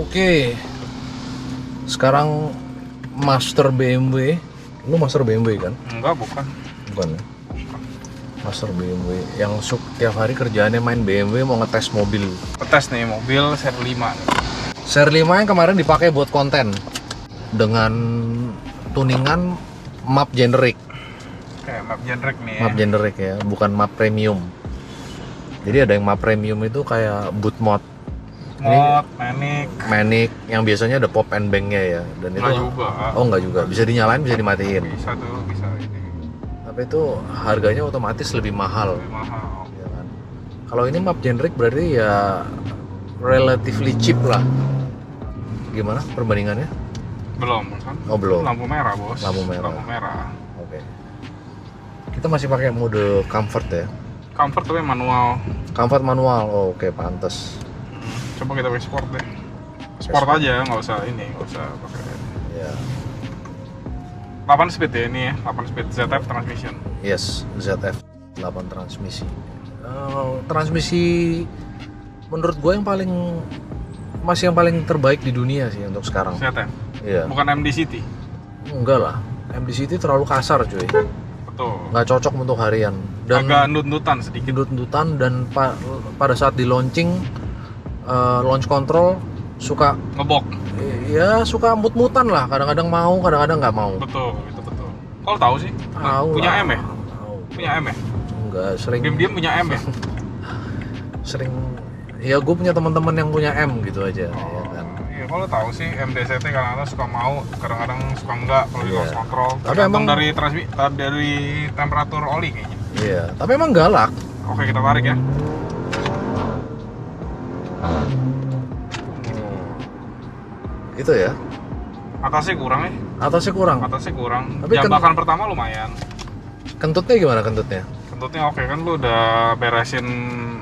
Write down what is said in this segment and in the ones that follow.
Oke, sekarang master BMW. Lu master BMW kan? Enggak, bukan. Bukan ya? Master BMW yang tiap hari kerjaannya main BMW, mau ngetes mobil. Tes nih mobil seri 5 nih. Seri 5 yang kemarin dipakai buat konten dengan tuningan map generic. Kayak map generic nih. Map generic ya, bukan map premium. Jadi ada yang map premium itu kayak boot mode. Mod, Manic yang biasanya ada pop and bang-nya ya, dan itu Nggak juga. Oh enggak juga, bisa dinyalain bisa dimatiin. Bisa tuh, bisa ini. Tapi itu harganya otomatis lebih mahal. Lebih mahal. Ya kan? Kalau ini map generic berarti ya relatively cheap lah. Gimana perbandingannya? Belum kan? Oh belum. Lampu merah, Bos. Lampu merah. Lampu merah. Oke. Kita masih pakai mode comfort ya. Comfort tapi manual. Comfort manual. Oh, oke, pantes. Coba kita pakai sport deh. Sport aja, nggak usah ini, nggak usah pakai. Ya. 8 speed ya ini ya, 8 speed ZF transmission. Yes, ZF 8 transmisi. Transmisi menurut gue yang paling terbaik di dunia sih untuk sekarang. ZF. Iya. Bukan MD City. Enggak lah. MD City terlalu kasar cuy. Betul. Nggak cocok untuk harian. Dan Agak nut-nutan sedikit. nut-nutan dan pada saat di launching launch control suka Ngebok. ya suka mut-mutan lah, kadang-kadang mau kadang-kadang nggak mau. Betul, itu betul. Kalau tahu sih? Tahu Punya lah. M ya? Tahu. Punya M ya? Enggak, sering Diam-diam punya M ya? sering ya gue punya teman-teman yang punya M gitu aja ya kan. Iya, kalau tahu sih MDCT kadang-kadang suka mau, kadang-kadang suka enggak kalau di Iya. launch control. Tapi Tergantung emang- dari temperatur oli kayaknya. Iya, tapi emang galak. Oke, kita tarik ya. Gitu ya. Atasnya kurang ya? Atasnya kurang. Atasnya kurang. Tapi Jambakan pertama lumayan. Kentutnya gimana kentutnya? Kentutnya oke kan, lu udah beresin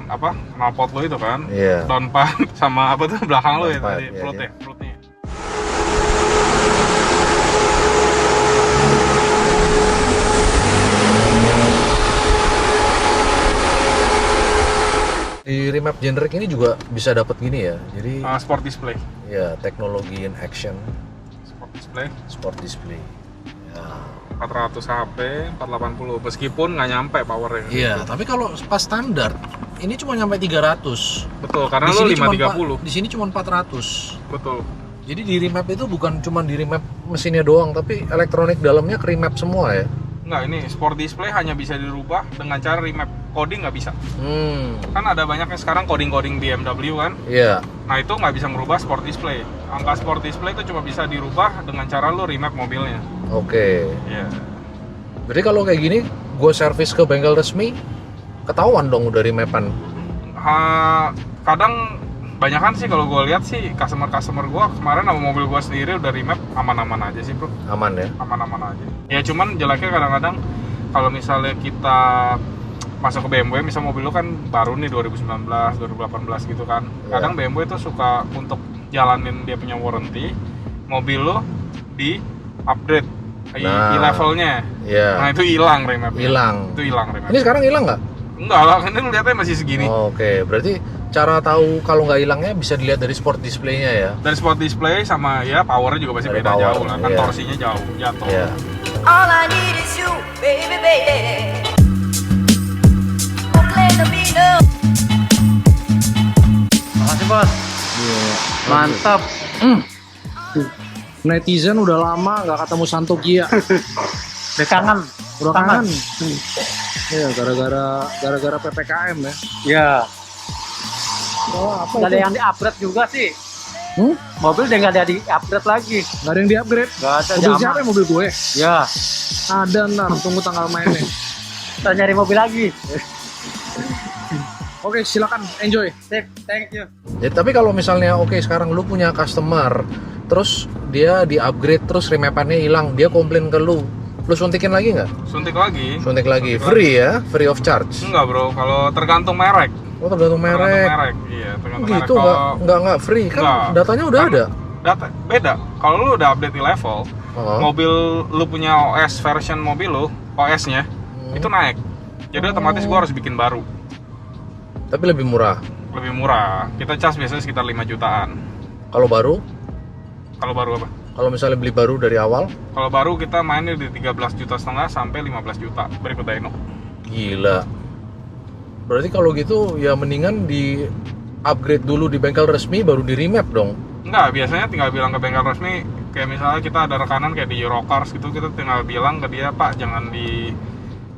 apa knalpot lu itu kan? Iya. Downpipe sama apa tuh belakang lu ya Downpipe, tadi, iya, perutnya, iya. perutnya. Di remap generic ini juga bisa dapat gini ya. Jadi Sport display. ya teknologi in action, Sport display. sport display. Ya. 400 HP, 480 meskipun nggak nyampe powernya. Iya, tapi kalau pas standar ini cuma nyampe 300. Betul, karena Di lu sini cuma 530. di sini cuma 400. Betul. Jadi di remap itu bukan cuma di remap mesinnya doang, tapi elektronik dalamnya ke remap semua ya. Nggak, ini sport display hanya bisa dirubah dengan cara remap, coding nggak bisa. Kan ada banyaknya sekarang coding-coding BMW kan. Iya. Nah itu nggak bisa merubah sport display. Angka sport display itu cuma bisa dirubah dengan cara lu remap mobilnya. Oke. Iya. Berarti kalau kayak gini, gue servis ke bengkel resmi, ketahuan dong udah remapan. Kadang banyakan sih kalau gue lihat sih customer gue kemarin sama mobil gue sendiri udah remap aman-aman aja sih bro. Aman ya? Aman-aman aja. Ya cuman jeleknya kadang-kadang kalau misalnya kita masuk ke BMW, misal mobil lu kan baru nih 2019, 2018 gitu kan. Kadang BMW itu suka untuk jalanin dia punya warranty, mobil lu di upgrade di levelnya. Iya. Nah itu hilang remapnya. Hilang. Itu hilang remapnya. Ini sekarang hilang nggak? Enggak lah, ini lu lihatnya masih segini. Oke, berarti cara tahu kalau nggak hilangnya bisa dilihat dari sport displaynya ya? Dari sport display sama ya powernya juga pasti Dari beda power, jauh lah. Kan iya. torsinya jauh, jatuh. Iya. All I need is you, baby, baby. Don't let me know. Makasih bos. Mantap. Netizen udah lama nggak ketemu Santo Gia. Udah kangen. Udah kangen. Iya, gara-gara PPKM ya. Ya. Oh, apa Gak ada yang di-upgrade juga sih. Mobil udah gak ada di-upgrade lagi. Nggak ada yang di-upgrade. Gak ada Mobil zaman. siapa ya? Mobil gue? Ya. Ada ntar, tunggu tanggal mainnya. Kita nyari mobil lagi. Oke, silakan enjoy. Sip, thank you. Ya, tapi kalau misalnya sekarang lu punya customer, terus dia di-upgrade terus remapannya hilang, dia komplain ke lu suntikin lagi nggak? Suntik lagi. Suntik lagi, free ya, free of charge. Enggak bro, kalau tergantung merek. Oh, tergantung merek. Iya, tergantung Gitu merek. nggak free kan? Nggak. Datanya udah Kan ada. Data beda. Kalau lu udah update di level, Oh. mobil lu punya OS version mobil lu, OS-nya itu naik. Jadi otomatis gua harus bikin baru. Tapi lebih murah. Lebih murah. Kita cas biasanya sekitar 5 jutaan. Kalau baru, Kalau baru apa? kalau misalnya beli baru dari awal, Kalau baru kita mainnya di 13,5 juta sampai 15 juta berikut dyno. gila. Berarti kalau gitu ya mendingan di upgrade dulu di bengkel resmi baru di remap dong. Enggak, biasanya tinggal bilang ke bengkel resmi, kayak misalnya kita ada rekanan kayak di Eurocars gitu, kita tinggal bilang ke dia, Pak jangan di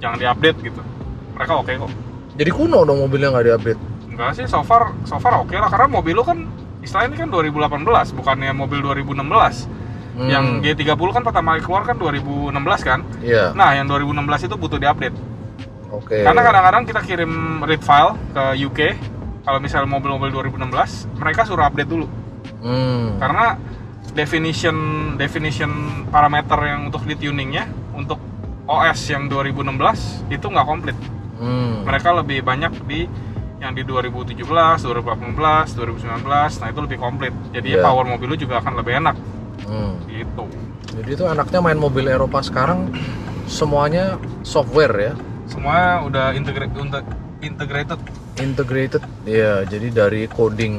update gitu. Mereka oke kok. Jadi kuno dong mobilnya nggak di upgrade. Enggak sih, so far oke lah, karena mobil lu kan istilahnya ini kan 2018, bukannya mobil 2016. Yang G30 kan pertama kali keluar kan 2016 kan. Iya. Nah, yang 2016 itu butuh diupdate. Oke. Karena kadang-kadang kita kirim read file ke UK, kalau misalnya mobil-mobil 2016, mereka suruh update dulu. Karena definition parameter yang untuk di tuningnya untuk OS yang 2016 itu nggak komplit. Mereka lebih banyak di yang di 2017, 2018, 2019, nah itu lebih komplit. Jadi power mobil lu juga akan lebih enak. Gitu. Jadi itu anaknya main mobil Eropa sekarang semuanya software ya. Semua udah integrated. Ya, jadi dari coding,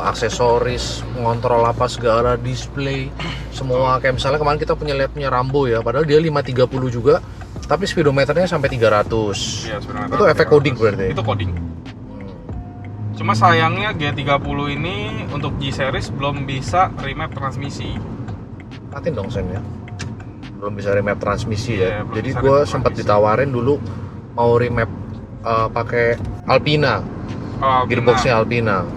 aksesoris, ngontrol apa segala, display, semua. Kayak misalnya kemarin kita punya Rambo ya, padahal dia 530 juga, tapi speedometernya sampai 300. Iya, sebenarnya Itu efek coding berarti. Itu coding. Cuma sayangnya G30 ini untuk G-Series belum bisa remap transmisi. Matiin dong sen ya. Belum bisa remap transmisi ya. Belum Jadi bisa gue remap sempat transmisi. ditawarin dulu mau remap pakai Alpina, gearboxnya Alpina.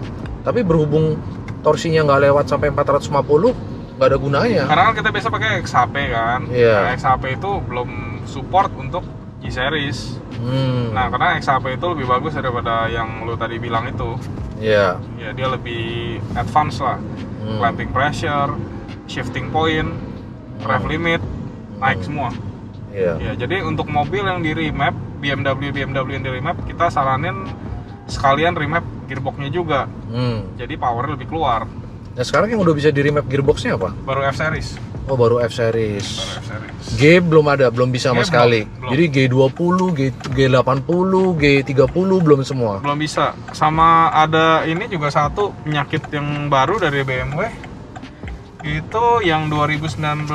Tapi berhubung torsinya nggak lewat sampai 450, nggak ada gunanya. Karena kan kita biasa pakai XHP kan. Iya. Nah, XHP itu belum support untuk G-Series. Nah, karena XHP itu lebih bagus daripada yang lu tadi bilang itu. Iya. Ya, dia lebih advance lah. Clamping pressure, shifting point, rev limit, naik semua. Iya. Ya, jadi untuk mobil yang di remap, BMW yang di remap, kita saranin sekalian remap gearboxnya juga. Jadi power lebih keluar. Nah sekarang yang udah bisa di remap gearboxnya apa? Baru F-Series. Oh baru F-Series. Baru F-Series. G belum ada, belum bisa sama G sekali. belum. Jadi G20, G80, G30 belum semua. Belum bisa. Sama ada ini juga satu penyakit yang baru dari BMW. Itu yang 2019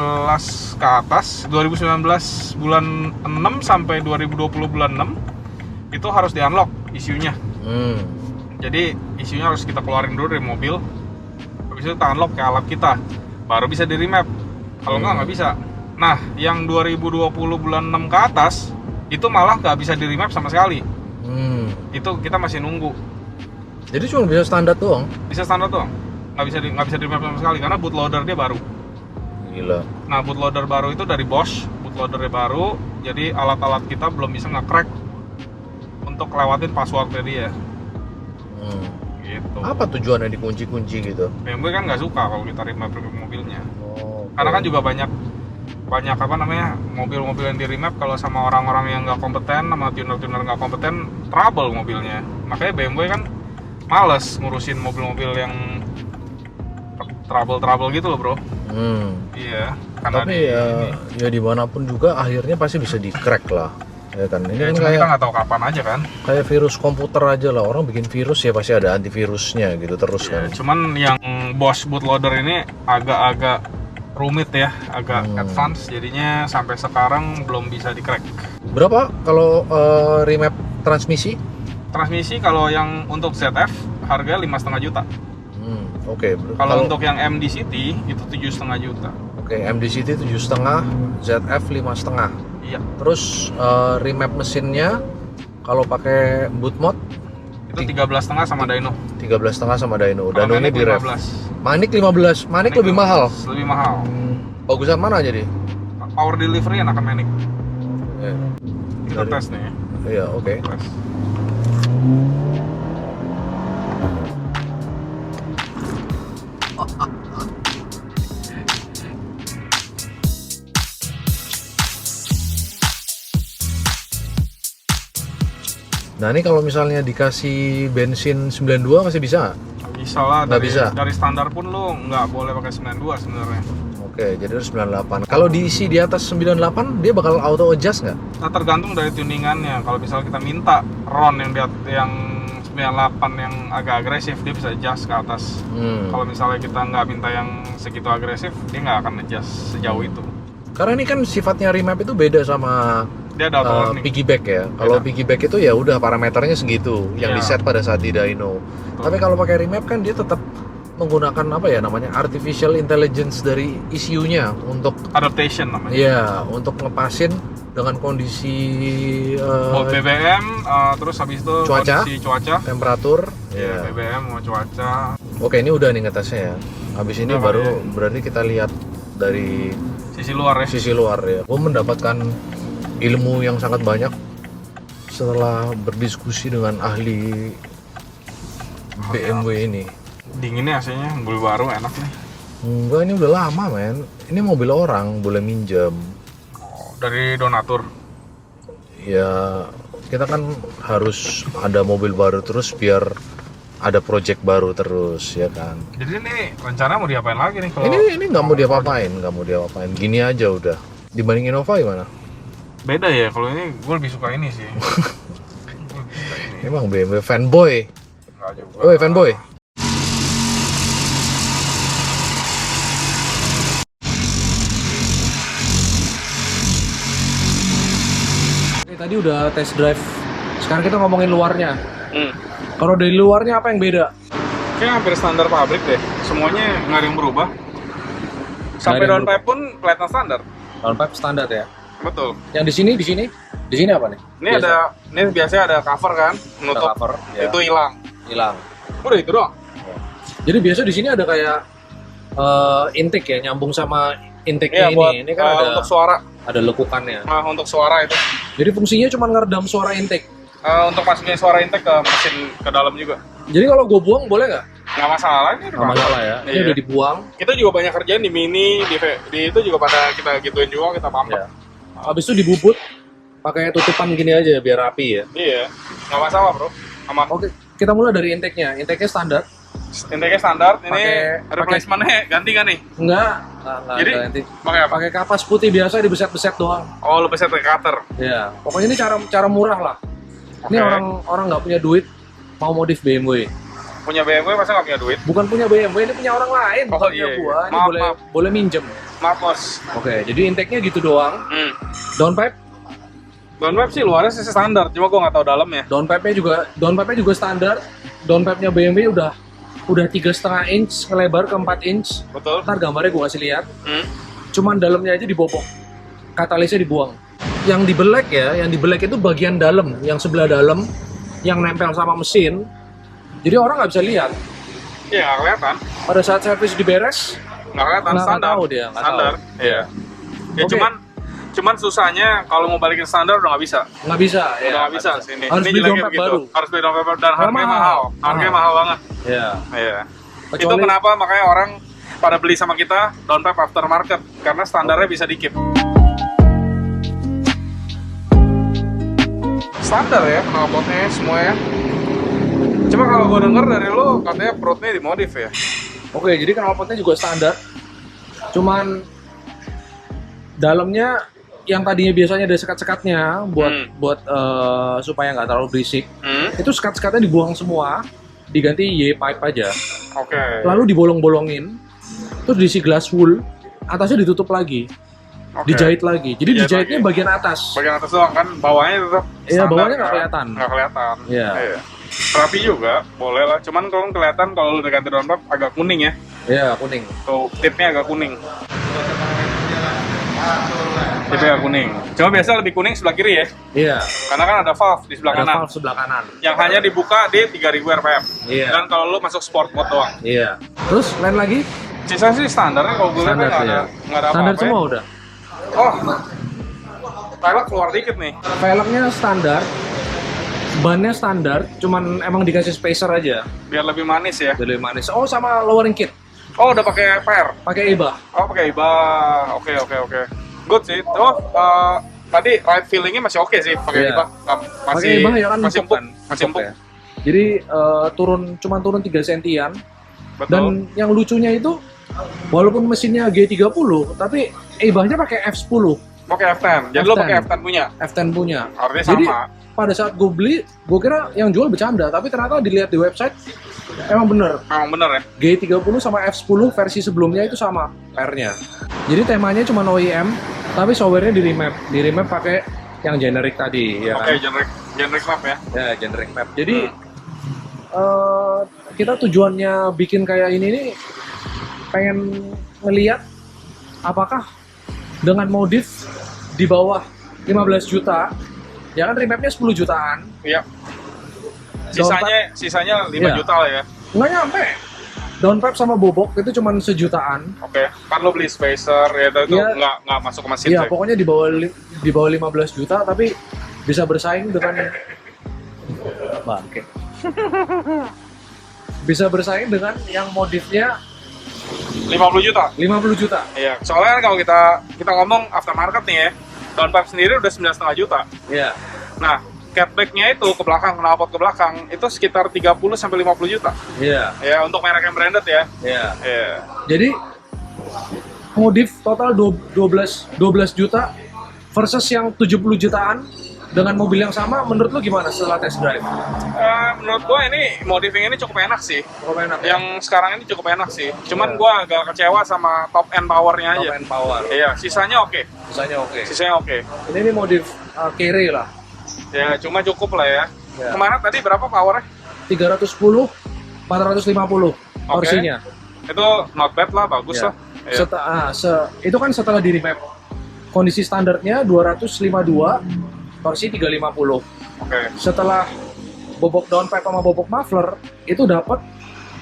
ke atas, 2019 bulan 6 sampai 2020 bulan 6 itu harus di-unlock isunya. Jadi isunya harus kita keluarin dulu dari mobil. Habis itu kita unlock ke alat kita. Baru bisa di-remap. Kalau nggak bisa. Nah, yang 2020 bulan 6 ke atas itu malah nggak bisa di-remap sama sekali. Itu kita masih nunggu. Jadi cuma bisa standar doang. Bisa standar doang. Nggak bisa di-remap sama sekali karena bootloader dia baru. Gila. Nah, bootloader baru itu dari Bosch, bootloadernya baru, jadi alat-alat kita belum bisa nge-crack untuk lewatin passwordnya dia. Gitu. Apa tujuannya dikunci-kunci gitu? BMW kan nggak suka kalau kita remap mobilnya. Oh, Karena kan juga banyak apa namanya mobil-mobil yang di remap kalau sama orang-orang yang nggak kompeten, sama tuner-tuner nggak kompeten, trouble mobilnya. Makanya BMW kan males ngurusin mobil-mobil yang trouble gitu loh bro. Iya. Karena Tapi ya dimanapun juga akhirnya pasti bisa di-crack lah. Ya kan, ini ya, kan cuma kayak kita nggak tahu kapan aja kan. kayak virus komputer aja lah, orang bikin virus ya pasti ada antivirusnya gitu terus Ya, kan. cuman yang Bosch bootloader ini agak-agak rumit ya, agak advance, jadinya sampai sekarang belum bisa di-crack. Berapa kalau remap transmisi? Transmisi kalau yang untuk ZF harga 5,5 juta. Oke. Kalau untuk yang MD City itu 7,5 juta. Oke, MD City 7,5, ZF 5,5. Iya. Terus remap mesinnya kalau pakai boot mod Itu 13,5 sama dyno. 13,5 sama dyno. Kalau Dyno ini Manik di ref. 15. Manik 15. Manik lebih mahal. Lebih mahal. Bagusan mana jadi? Power delivery enakan Manik. Ya. Kita tes nih. Iya, oke. Tes. Nah, ini kalau misalnya dikasih bensin 92 masih bisa nggak? Bisa lah. Nggak bisa? Dari standar pun lu nggak boleh pakai 92 sebenarnya. Oke, jadi harus 98. Kalau diisi di atas 98, dia bakal auto adjust nggak? Nah, tergantung dari tuningannya. Kalau misalnya kita minta RON yang 998 yang agak agresif, dia bisa adjust ke atas. Kalau misalnya kita nggak minta yang segitu agresif, dia nggak akan adjust sejauh itu. Karena ini kan sifatnya remap itu beda sama Dia ada auto learning. piggyback ya. Kalau piggyback itu ya udah parameternya segitu yang Iya. di set pada saat di dyno. Tapi kalau pakai remap kan dia tetap menggunakan apa ya namanya artificial intelligence dari ECU-nya untuk Adaptation namanya. ya untuk ngepasin dengan kondisi Buat BBM, terus habis itu Cuaca. kondisi cuaca. temperatur. Ya, Ya. BBM mau cuaca. Oke, ini udah nih ngetesnya ya. Habis ini Udah, baru ya. berarti kita lihat dari Sisi luar ya. sisi luar ya. Gue mendapatkan ilmu yang sangat banyak setelah berdiskusi dengan ahli BMW ini. Dinginnya AC-nya, mobil baru enak nih. Enggak, ini udah lama men. Ini mobil orang, boleh minjem. Dari donatur. Ya, kita kan harus ada mobil baru terus biar ada project baru terus ya kan. Jadi ini rencana mau diapain lagi nih kalau Ini nggak mau diapa-apain, nggak mau diapa-apain. Gini aja udah. Dibanding Innova gimana? beda ya? Kalau ini gue lebih suka ini sih. Gua lebih suka ini. Emang BMW fanboy. Enggak juga. Oi fanboy. Ini tadi udah test drive. Sekarang kita ngomongin luarnya. Kalau dari luarnya apa yang beda? Kayaknya hampir standar pabrik deh. Semuanya nggak ada yang berubah. Sampai Nggak ada yang downpipe pun kelihatan standar. Downpipe standar ya. Betul. Yang di sini apa nih? Ini ini biasanya ada cover kan, menutup. cover, ya. Itu hilang. Hilang. Udah itu doang. Jadi biasa di sini ada kayak intake ya, nyambung sama Iya, intake-nya ini. buat Ini kan untuk suara. ada lekukannya. Untuk suara itu. Jadi fungsinya cuma ngeredam suara intake. Untuk masukin suara intake ke mesin ke dalam juga. Jadi kalau gue buang boleh nggak? Nggak masalah ini. Nggak masalah ya. Ini Iya. udah dibuang. Kita juga banyak kerjaan di Mini, di itu juga pada kita gituin juga, kita pamper. Ya. Habis itu dibubut pakai tutupan gini aja biar rapi ya. Iya, nggak masalah bro. Aman. Oke, kita mulai dari intake-nya. Intake-nya standar. Intake standar, ini Pakai- replacement-nya ganti kan nih? Enggak Jadi, ganti. pakai apa? Pakai kapas putih biasa dibeset-beset doang. Oh, lu peset ke cutter. Ya, pokoknya ini cara murah lah. Ini Oke. orang nggak punya duit mau modif BMW. Punya BMW masa nggak punya duit? Bukan punya BMW, ini punya orang lain, Oh, bukan punya iya, gua. iya. Ini Maaf, boleh maaf. boleh minjem. Maaf bos. Oke, jadi intake-nya gitu doang. Downpipe, Downpipe sih luarnya sih standar, cuma gua nggak tahu dalamnya. downpipe-nya juga standar. Downpipe-nya BMW udah 3,5 inch lebar ke 4 inch. Betul. Ntar gambarnya gua kasih lihat. Hmm. Cuman dalamnya aja dibopok. Katalisnya dibuang. Yang dibelek itu bagian dalam, yang sebelah dalam yang nempel sama mesin. Jadi orang nggak bisa lihat. Iya nggak kelihatan. Pada saat servis diberes, Nggak kelihatan Nggak standar. tahu dia, nggak standar. tahu. Iya. Ya Oke. cuman susahnya kalau mau balikin standar udah nggak bisa. nggak bisa. Udah nggak bisa sini. Harus Ini beli jeleknya dompet begitu. baru. Harus beli dompet baru dan harganya mahal. mahal. Harganya mahal banget. Ya. Iya. Itu Kecuali- kenapa makanya orang pada beli sama kita downpipe aftermarket karena standarnya bisa dikit. Standar ya knalpotnya semua ya. Cuma kalau gue denger dari lo katanya perutnya dimodif ya. Oke, jadi knalpotnya juga standar. Cuman dalamnya yang tadinya biasanya ada sekat-sekatnya buat supaya nggak terlalu berisik. Itu sekat-sekatnya dibuang semua, diganti Y-pipe aja. Oke. Lalu dibolong-bolongin, terus diisi glass wool, atasnya ditutup lagi, Oke. dijahit lagi. Jadi Dijahit dijahitnya lagi. bagian atas. Bagian atas doang kan, bawahnya tetap Iya, standar, bawahnya nggak kan? kelihatan. Nggak kelihatan. Iya. Rapi juga, boleh lah. Cuman kalau kelihatan kalau udah ganti downpipe agak kuning ya. Iya, kuning. Tuh, tipnya agak kuning. Tipnya agak kuning. Cuma biasa lebih kuning sebelah kiri ya. Iya. Karena kan ada valve di sebelah Ada kanan. valve sebelah kanan. Yang hanya dibuka di 3000 rpm. Iya. Dan kalau lu masuk sport mode doang. Iya. Terus lain lagi? Sisa sih standarnya kalau gue lihat Standar nggak sih ada, ya. nggak ada Standar apa-apa. semua Ya. udah. Oh, velg keluar dikit nih. Velgnya standar, bannya standar, cuman emang dikasih spacer aja, Biar lebih manis ya. jadi lebih manis. Oh, sama lowering kit, Oh, udah pakai per. pakai EBA. Oh, pakai IBA. Oke. Good sih. Oh, tadi ride feelingnya masih oke sih pakai Iya. IBA. Pakai EBA ya kan masih empuk. empuk kan? Masih empuk. ya. Jadi cuman turun 3 sentian. Betul. Dan yang lucunya itu, walaupun mesinnya G30, tapi EBA-nya pakai F10. Pakai F10. Jadi lo F10. pakai F10 punya. F10 punya. Artinya Jadi sama. pada saat gue beli, gue kira yang jual bercanda, tapi ternyata dilihat di website emang bener. Emang bener ya? G30 sama F10 versi sebelumnya itu sama R-nya. Jadi temanya cuma OEM, tapi software-nya di remap pakai yang generic tadi, ya Oke, kan? generic map ya. Ya, generic map. Jadi kita tujuannya bikin kayak ini nih pengen ngeliat apakah dengan modif di bawah 15 juta, ya kan remapnya 10 jutaan, Iya. Sisanya 5 Iya. juta lah ya. nggak nyampe. Downpipe sama bobok itu cuma sejutaan. Oke. Kan lo beli spacer ya itu Iya. nggak masuk ke mesin Iya, sih. pokoknya di bawah 15 juta, tapi bisa bersaing dengan bangke. Bisa bersaing dengan yang modifnya 50 juta. 50 juta. Iya. Soalnya kan kalau kita ngomong aftermarket nih ya, downpipe sendiri udah 9,5 juta. Iya. Nah, catback-nya itu ke belakang, knalpot ke belakang itu sekitar 30 sampai 50 juta. Iya. Ya, untuk merek yang branded ya. Iya. Iya. Jadi modif total 12 juta versus yang 70 jutaan dengan mobil yang sama, menurut lu gimana setelah test drive? Menurut gua ini modifing ini cukup enak sih. Cukup enak ya? Yang sekarang ini cukup enak sih. Cuman Iya. gua agak kecewa sama top end powernya Top aja. end power. Iya, sisanya oke. Misalnya oke. Sisanya oke. Ini modif Kere lah. Ya, cuma cukup lah ya. Ya. Kemarin tadi berapa powernya? 310, 450 torsinya. Itu not bad lah, bagus Ya. lah. Iya. Itu kan setelah di remap. Kondisi standarnya 252, torsi 350. Oke. Setelah bobok downpipe sama bobok muffler itu dapat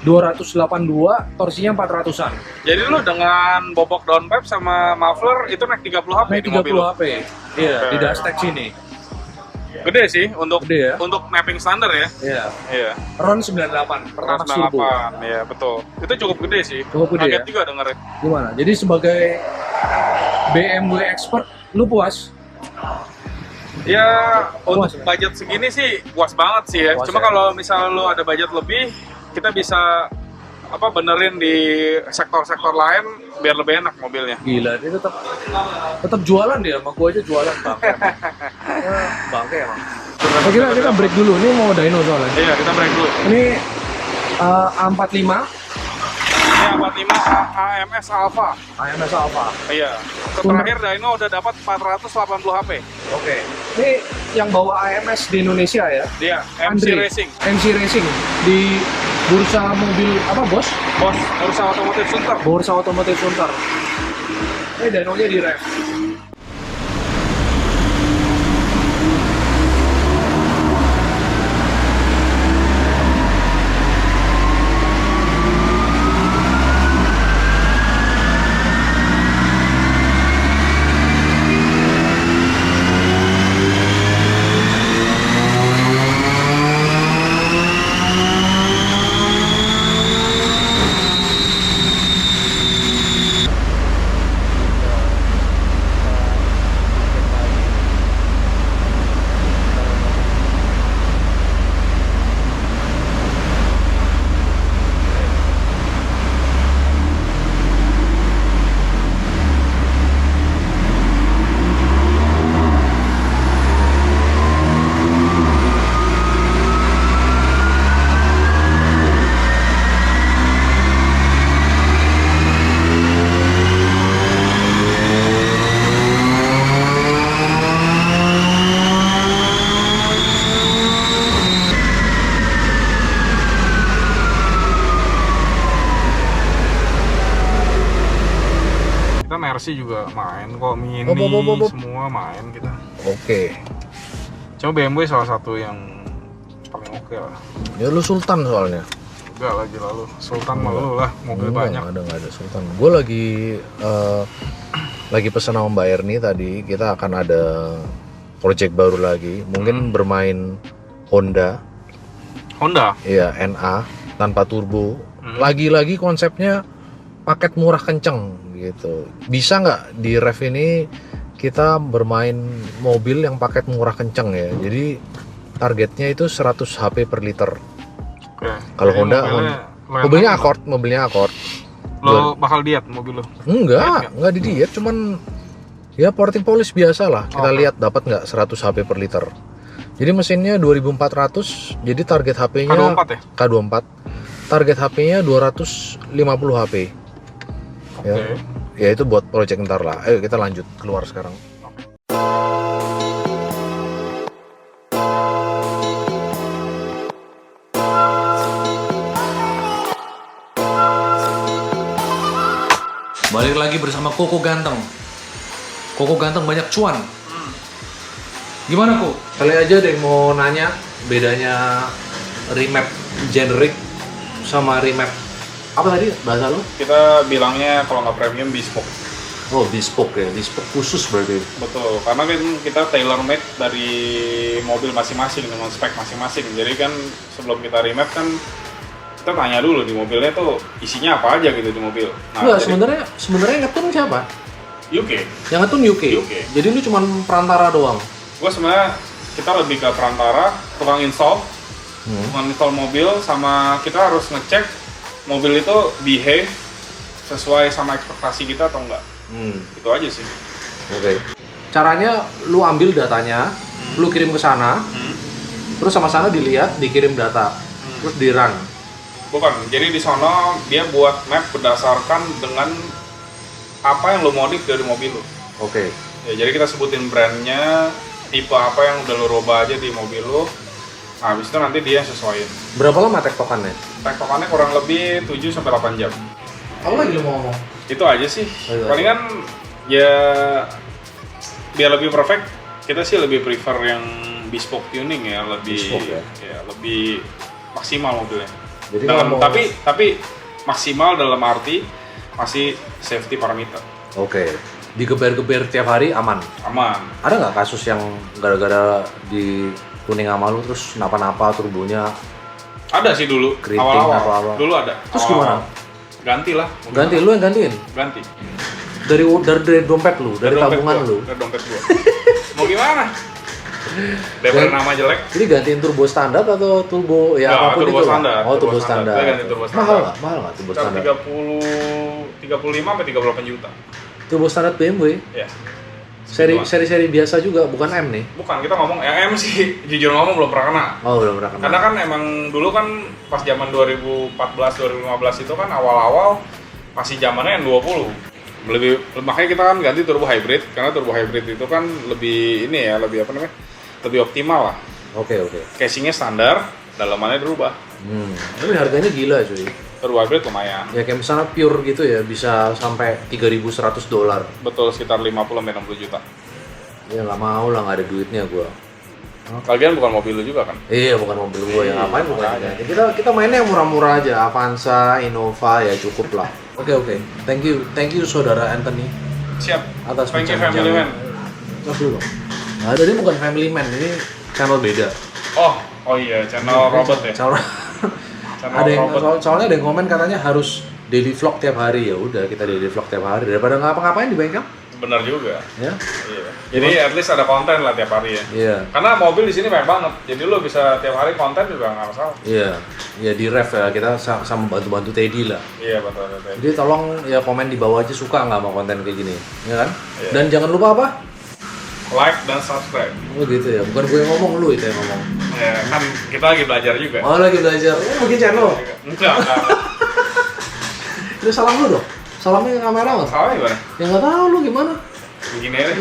282, torsinya 400-an. Jadi lu dengan bobok downpipe sama muffler itu naik 30 HP Naik di mobil 30 lu? HP. Iya, Oke. di dashtek sini. Gede sih untuk Gede ya? untuk mapping standar ya. Iya. Iya. RON 98, pertamax turbo. 98. Iya, betul. Itu cukup gede sih. Cukup gede Kaget ya? juga dengerin. Gimana? Jadi sebagai BMW expert, lu puas? Ya, untuk Puas ya? budget segini sih puas banget sih ya. Puas Cuma ya? kalau misalnya lu ada budget lebih, kita bisa benerin di sektor-sektor lain biar lebih enak mobilnya. Gila, dia tetap jualan dia, sama gua aja jualan bangke. Bangke emang. Nah, kita break dulu, ini mau dyno soalnya. Iya, kita break dulu. Ini A45 Ini 45 AMS Alpha. AMS Alpha. Iya. Terakhir Dyno udah dapat 480 HP. Oke. Ini yang bawa AMS di Indonesia ya? Dia MC Andre. Racing. MC Racing di bursa mobil apa bos? Bos Bursa Otomotif Sunter. Bursa Otomotif Sunter. Ini dynonya di ref. Kita Mercy juga main kok, Mini Bob. semua main kita. Oke. Cuma BMW salah satu yang paling oke lah. Ya lu Sultan soalnya. Enggak lagi lalu Sultan malu lah, mobil banyak. Nggak ada Sultan. Gue lagi pesan sama Mbak Erni tadi, kita akan ada project baru lagi. Mungkin bermain Honda, iya NA tanpa turbo. Lagi-lagi konsepnya paket murah kenceng gitu. Bisa nggak di ref ini kita bermain mobil yang paket murah kenceng ya? Jadi targetnya itu 100 HP per liter. Oke. Kalau Jadi Honda, mobilnya Accord. Lo bakal diet mobil lo? Enggak di diet, cuman Ya porting polish biasa lah. Kita Oke. lihat dapat nggak 100 HP per liter. Jadi mesinnya 2400. Jadi target HP-nya K24 ya? K24. Target HP-nya 250 HP. Ya. Oke. Ya itu buat project ntar lah. Ayo kita lanjut keluar sekarang. Balik lagi bersama Koko Ganteng. Koko Ganteng banyak cuan. Gimana Kok? Kali aja ada yang mau nanya bedanya remap generic sama remap apa tadi bahasa lu? Kita bilangnya kalau nggak premium bespoke. Oh bespoke ya, bespoke khusus berarti. Betul, karena kan kita tailor made dari mobil masing-masing dengan spek masing-masing. Jadi kan sebelum kita remap kan kita tanya dulu di mobilnya tuh isinya apa aja gitu di mobil. Enggak, jadi sebenarnya ngetun siapa? UK. Yang ngetun UK. UK. Jadi lu cuma perantara doang. Gue sebenarnya kita lebih ke perantara, tukang install mobil, sama kita harus ngecek mobil itu behave sesuai sama ekspektasi kita atau enggak. Itu aja sih. Oke. Caranya lu ambil datanya, lu kirim ke sana, terus sama sana dilihat, dikirim data, terus di run. Bukan, jadi di sono dia buat map berdasarkan dengan apa yang lo modif dari mobil lo. Oke. Ya, jadi kita sebutin brandnya, tipe apa yang udah lo rubah aja di mobil lo. Nah, habis itu nanti dia sesuaiin. Berapa lama tektokannya? Tektokannya kurang lebih 7-8 jam. Apa lagi lu mau ngomong? Itu aja sih. Oh, iya. Palingan ya biar lebih perfect, kita sih lebih prefer yang bespoke tuning ya, lebih Bespoke ya? lebih maksimal mobilnya. Jadi Dalam, kalau mau- tapi maksimal dalam arti masih safety parameter. Oke. Digeber-geber tiap hari aman. Aman. Ada nggak kasus yang gara-gara di tuning sama lu terus napa-napa turbonya? Ada sih dulu, Keriting awal-awal. apa-apa. Dulu ada. Terus Awal-awal. gimana? Ganti lah. mobil. Ganti lu yang gantiin? Ganti. Dari dompet lu, dari dompet tabungan gua, lu. Dari dompet gua. Mau gimana? Daripada nama jelek. Jadi gantiin turbo standar atau turbo ya Nggak, apapun turbo itu lah? standar, Oh, turbo turbo standar. standar. Saya ganti turbo standar. Mahal nggak? Mahal nggak turbo Sekitar standar? 35 sampai 38 juta. Turbo standar BMW. Ya. Seri biasa juga, bukan M nih. Bukan, kita ngomong yang M sih, jujur ngomong belum pernah kena. Oh, belum pernah kena. Karena kan emang dulu kan pas zaman 2014 2015 itu kan awal-awal masih zamannya yang 20. Makanya kita kan ganti turbo hybrid, karena turbo hybrid itu kan lebih ini ya, lebih apa namanya? Lebih optimal lah. Oke. Casingnya standar, dalamannya dirubah. Tapi harganya gila cuy. Turbo hybrid lumayan. Ya kayak misalnya pure gitu ya, bisa sampai $3.100. Betul, sekitar 50 sampai 60 juta. Ya nggak mau lah, nggak ada duitnya gua. Lagian bukan mobil lu juga kan? Iya, bukan mobil gua, yang Iya, ngapain bukan makanya. ya. Kita mainnya yang murah-murah aja, Avanza, Innova ya cukup lah. Oke. Thank you saudara Anthony Siap. atas Thank you family man. Nggak dulu. Nggak ada, ini bukan family man, ini channel beda. Oh iya, channel robot ya. Channel Channel ada yang robot. soalnya ada yang komen katanya harus daily vlog tiap hari. Ya udah, kita daily vlog tiap hari daripada ngapa-ngapain di bengkel. Benar juga. Ya. Iya. Jadi at least ada konten lah tiap hari ya. Iya. Karena mobil di sini banyak banget. Jadi lo bisa tiap hari konten juga nggak masalah. Iya. Ya di ref ya, kita sama bantu-bantu Teddy lah. Iya betul. Jadi tolong ya komen di bawah aja suka nggak sama konten kayak gini, ya kan? Iya. Dan jangan lupa apa? Like dan subscribe. Oh gitu ya, bukan gue yang ngomong, lu itu yang ngomong. Ya kan kita lagi belajar juga. Oh lagi belajar, bikin channel. Enggak. Itu salam lu dong, salamnya ke kamera nggak? Salah gimana? Ya nggak tahu lu gimana. Begini aja.